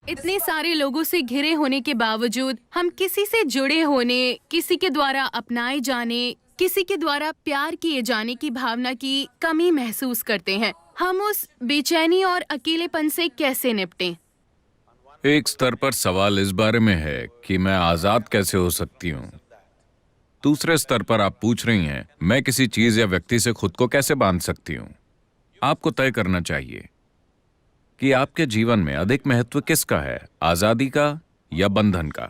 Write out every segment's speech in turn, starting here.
इतने सारे लोगों से घिरे होने के बावजूद हम किसी से जुड़े होने, किसी के द्वारा अपनाए जाने, किसी के द्वारा प्यार किए जाने की भावना की कमी महसूस करते हैं। हम उस बेचैनी और अकेलेपन से कैसे निपटें? एक स्तर पर सवाल इस बारे में है कि मैं आजाद कैसे हो सकती हूँ। दूसरे स्तर पर आप पूछ रही हैं, मैं किसी चीज या व्यक्ति से खुद को कैसे बांध सकती हूँ। आपको तय करना चाहिए कि आपके जीवन में अधिक महत्व किसका है, आजादी का या बंधन का।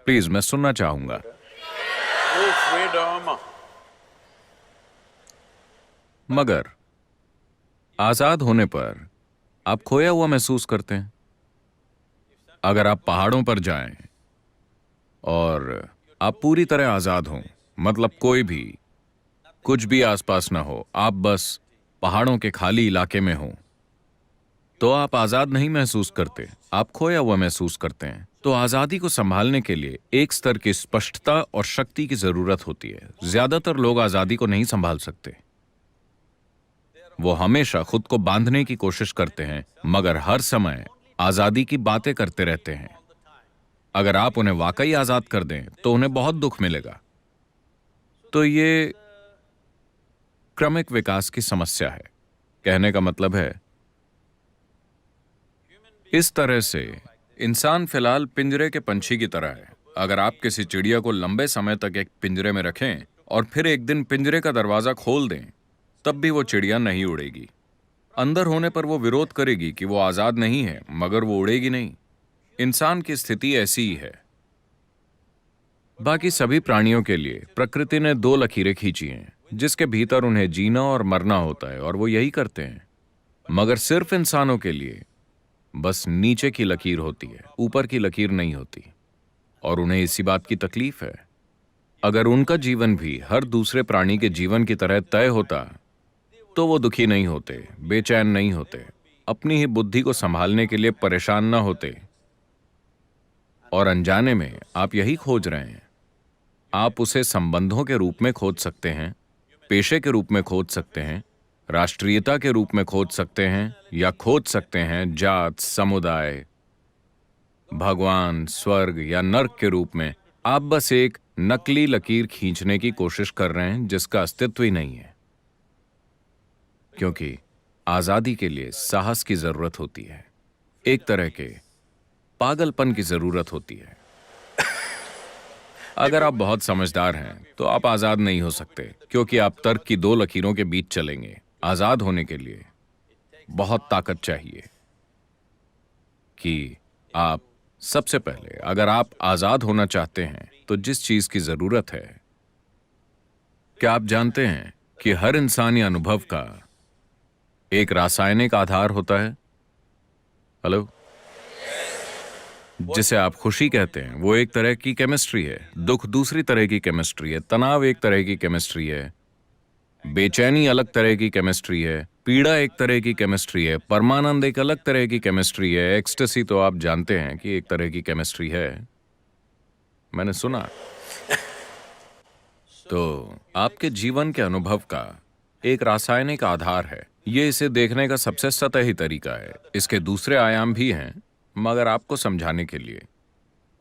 प्लीज, मैं सुनना चाहूंगा। मगर आजाद होने पर आप खोया हुआ महसूस करते हैं। अगर आप पहाड़ों पर जाएं और आप पूरी तरह आजाद हों, मतलब कोई भी कुछ भी आसपास ना हो, आप बस पहाड़ों के खाली इलाके में हो, तो आप आजाद नहीं महसूस करते, आप खोया हुआ महसूस करते हैं। तो आजादी को संभालने के लिए एक स्तर की स्पष्टता और शक्ति की जरूरत होती है। ज्यादातर लोग आजादी को नहीं संभाल सकते। वो हमेशा खुद को बांधने की कोशिश करते हैं, मगर हर समय आजादी की बातें करते रहते हैं। अगर आप उन्हें वाकई आजाद कर दें तो उन्हें बहुत दुख मिलेगा। तो ये क्रमिक विकास की समस्या है। कहने का मतलब है, इस तरह से इंसान फिलहाल पिंजरे के पंछी की तरह है। अगर आप किसी चिड़िया को लंबे समय तक एक पिंजरे में रखें और फिर एक दिन पिंजरे का दरवाजा खोल दें, तब भी वो चिड़िया नहीं उड़ेगी। अंदर होने पर वो विरोध करेगी कि वो आजाद नहीं है, मगर वो उड़ेगी नहीं। इंसान की स्थिति ऐसी ही है। बाकी सभी प्राणियों के लिए प्रकृति ने दो लकीरें खींची हैं, जिसके भीतर उन्हें जीना और मरना होता है, और वो यही करते हैं। मगर सिर्फ इंसानों के लिए बस नीचे की लकीर होती है, ऊपर की लकीर नहीं होती। और उन्हें इसी बात की तकलीफ है। अगर उनका जीवन भी हर दूसरे प्राणी के जीवन की तरह तय होता, तो वो दुखी नहीं होते, बेचैन नहीं होते, अपनी ही बुद्धि को संभालने के लिए परेशान ना होते। और अनजाने में आप यही खोज रहे हैं। आप उसे संबंधों के रूप में खोज सकते हैं, पेशे के रूप में खोज सकते हैं, राष्ट्रीयता के रूप में खोज सकते हैं, या खोज सकते हैं जात, समुदाय, भगवान, स्वर्ग या नर्क के रूप में। आप बस एक नकली लकीर खींचने की कोशिश कर रहे हैं जिसका अस्तित्व ही नहीं है। क्योंकि आजादी के लिए साहस की जरूरत होती है, एक तरह के पागलपन की जरूरत होती है। अगर आप बहुत समझदार हैं तो आप आजाद नहीं हो सकते, क्योंकि आप तर्क की दो लकीरों के बीच चलेंगे। आजाद होने के लिए बहुत ताकत चाहिए। कि आप सबसे पहले, अगर आप आजाद होना चाहते हैं तो जिस चीज की जरूरत है, क्या आप जानते हैं कि हर इंसानी अनुभव का एक रासायनिक आधार होता है? हेलो? जिसे आप खुशी कहते हैं, वो एक तरह की केमिस्ट्री है, दुख दूसरी तरह की केमिस्ट्री है, तनाव एक तरह की केमिस्ट्री है, बेचैनी अलग तरह की केमिस्ट्री है, पीड़ा एक तरह की केमिस्ट्री है, परमानंद एक अलग तरह की केमिस्ट्री है, एक्सटेसी तो आप जानते हैं कि एक तरह की केमिस्ट्री है, मैंने सुना। तो आपके जीवन के अनुभव का एक रासायनिक आधार है। ये इसे देखने का सबसे सतही तरीका है। इसके दूसरे आयाम भी हैं, मगर आपको समझाने के लिए,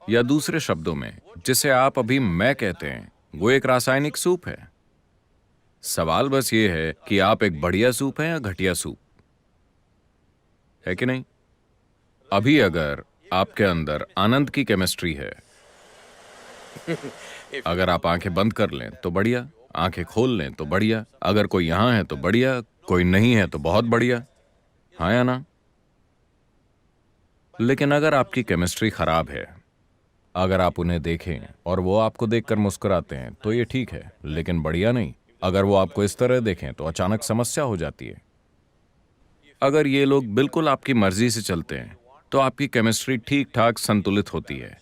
या दूसरे शब्दों में, जिसे आप अभी मैं कहते हैं, वो एक रासायनिक सूप है। सवाल बस ये है कि आप एक बढ़िया सूप हैं या घटिया सूप, है कि नहीं? अभी अगर आपके अंदर आनंद की केमिस्ट्री है, अगर आप आंखें बंद कर लें तो बढ़िया, आंखें खोल लें तो बढ़िया, अगर कोई यहां है तो बढ़िया, कोई नहीं है तो बहुत बढ़िया, हाँ या ना? लेकिन अगर आपकी केमिस्ट्री खराब है, अगर आप उन्हें देखें और वो आपको देखकर मुस्कुराते हैं तो ये ठीक है, लेकिन बढ़िया नहीं। अगर वो आपको इस तरह देखें तो अचानक समस्या हो जाती है। अगर ये लोग बिल्कुल आपकी मर्जी से चलते हैं तो आपकी केमिस्ट्री ठीक ठाक संतुलित होती है।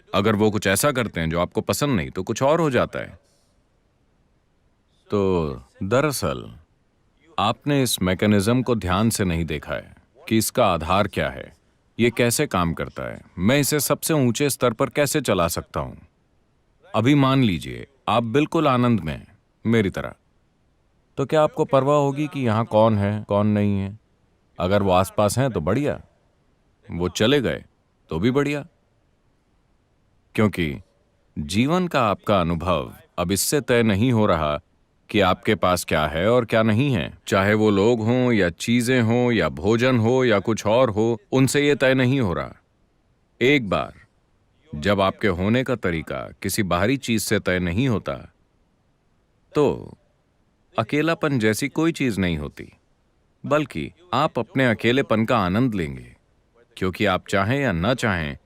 अगर वो कुछ ऐसा करते हैं जो आपको पसंद नहीं, तो कुछ और हो जाता है। तो दरअसल आपने इस मैकेनिज्म को ध्यान से नहीं देखा है कि इसका आधार क्या है, ये कैसे काम करता है, मैं इसे सबसे ऊंचे स्तर पर कैसे चला सकता हूं। अभी मान लीजिए आप बिल्कुल आनंद में हैं, मेरी तरह, तो क्या आपको परवाह होगी कि यहां कौन है कौन नहीं है? अगर वो आसपास हैं तो बढ़िया, वो चले गए तो भी बढ़िया, क्योंकि जीवन का आपका अनुभव अब इससे तय नहीं हो रहा कि आपके पास क्या है और क्या नहीं है। चाहे वो लोग हों या चीजें हों या भोजन हो या कुछ और हो, उनसे ये तय नहीं हो रहा। एक बार जब आपके होने का तरीका किसी बाहरी चीज से तय नहीं होता, तो अकेलापन जैसी कोई चीज नहीं होती, बल्कि आप अपने अकेलेपन का आनंद लेंगे, क्योंकि आप चाहें या न चाहें,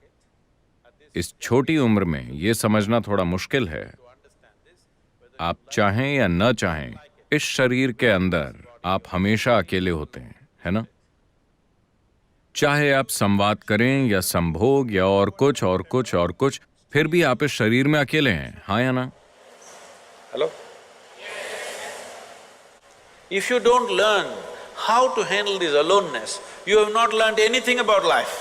इस छोटी उम्र में यह समझना थोड़ा मुश्किल है, आप चाहें या न चाहें, इस शरीर के अंदर आप हमेशा अकेले होते हैं, है ना? चाहे आप संवाद करें या संभोग या और कुछ और कुछ और कुछ, फिर भी आप इस शरीर में अकेले हैं, हाँ या ना? Hello? If you don't learn how to handle this aloneness, you have not learned anything about life.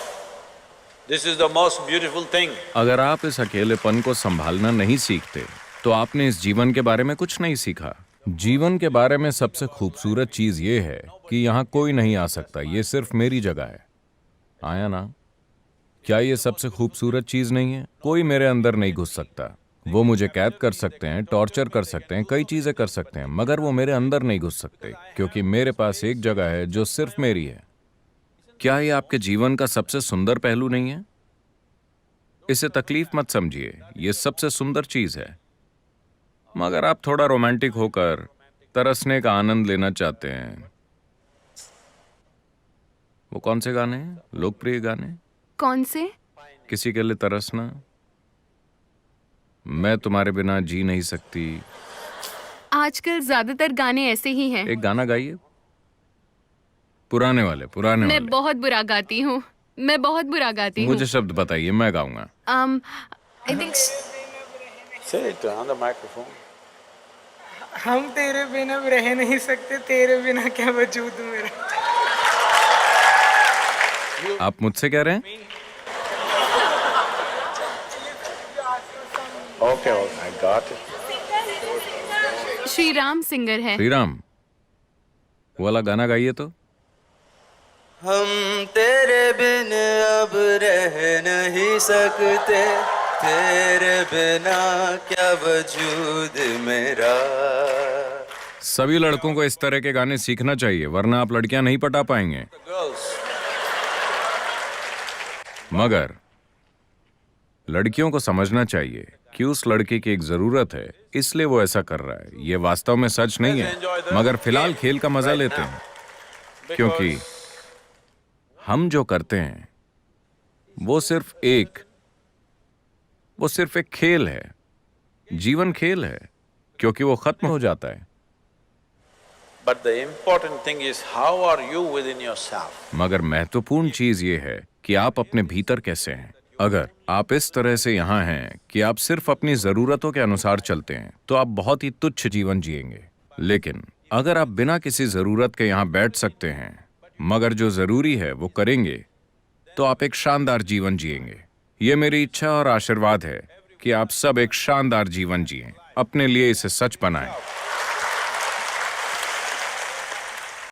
This is the most beautiful thing. अगर आप इस अकेलेपन को संभालना नहीं सीखते, तो आपने इस जीवन के बारे में कुछ नहीं सीखा। जीवन के बारे में सबसे खूबसूरत चीज ये है कि यहाँ कोई नहीं आ सकता, ये सिर्फ मेरी जगह है, आया ना? क्या ये सबसे खूबसूरत चीज नहीं है? कोई मेरे अंदर नहीं घुस सकता। वो मुझे कैद कर सकते हैं, टॉर्चर कर सकते हैं, कई चीजें कर सकते हैं, मगर वो मेरे अंदर नहीं घुस सकते, क्योंकि मेरे पास एक जगह है जो सिर्फ मेरी है। क्या ये आपके जीवन का सबसे सुंदर पहलू नहीं है? इसे तकलीफ मत समझिए, ये सबसे सुंदर चीज है। मगर आप थोड़ा रोमांटिक होकर तरसने का आनंद लेना चाहते हैं। वो कौन से गाने हैं? लोकप्रिय गाने? कौन से? किसी के लिए तरसना, मैं तुम्हारे बिना जी नहीं सकती। आजकल ज्यादातर गाने ऐसे ही हैं। एक गाना गाइए, पुराने वाले, पुराने मैं वाले। बहुत बुरा गाती हूँ, मैं बहुत बुरा गाती हूँ। मुझे शब्द बताइए, मैं गाऊंगा। I think Say it on the microphone. हम तेरे बिना रह नहीं सकते, तेरे बिना क्या वजूद मेरा। आप मुझसे कह रहे हैं? Okay, I got it. Shri Ram singer है। श्री राम, वो वाला गाना गाइए तो। हम तेरे बिन अब रह नहीं सकते, तेरे बिना क्या वजूद मेरा। सभी लड़कों को इस तरह के गाने सीखना चाहिए, वरना आप लड़कियां नहीं पटा पाएंगे। Girls, मगर लड़कियों को समझना चाहिए कि उस लड़के की एक जरूरत है, इसलिए वो ऐसा कर रहा है। ये वास्तव में सच नहीं है, मगर फिलहाल खेल का मजा लेते हैं, क्योंकि हम जो करते हैं वो सिर्फ एक खेल है। जीवन खेल है, क्योंकि वो खत्म हो जाता है। but the important thing is how are you within yourself? मगर महत्वपूर्ण चीज ये है कि आप अपने भीतर कैसे हैं। अगर आप इस तरह से यहाँ हैं कि आप सिर्फ अपनी जरूरतों के अनुसार चलते हैं, तो आप बहुत ही तुच्छ जीवन जिएंगे। लेकिन अगर आप बिना किसी जरूरत के यहाँ बैठ सकते हैं, मगर जो जरूरी है वो करेंगे, तो आप एक शानदार जीवन जिएंगे। ये मेरी इच्छा और आशीर्वाद है कि आप सब एक शानदार जीवन जिएं। अपने लिए इसे सच बनाएं।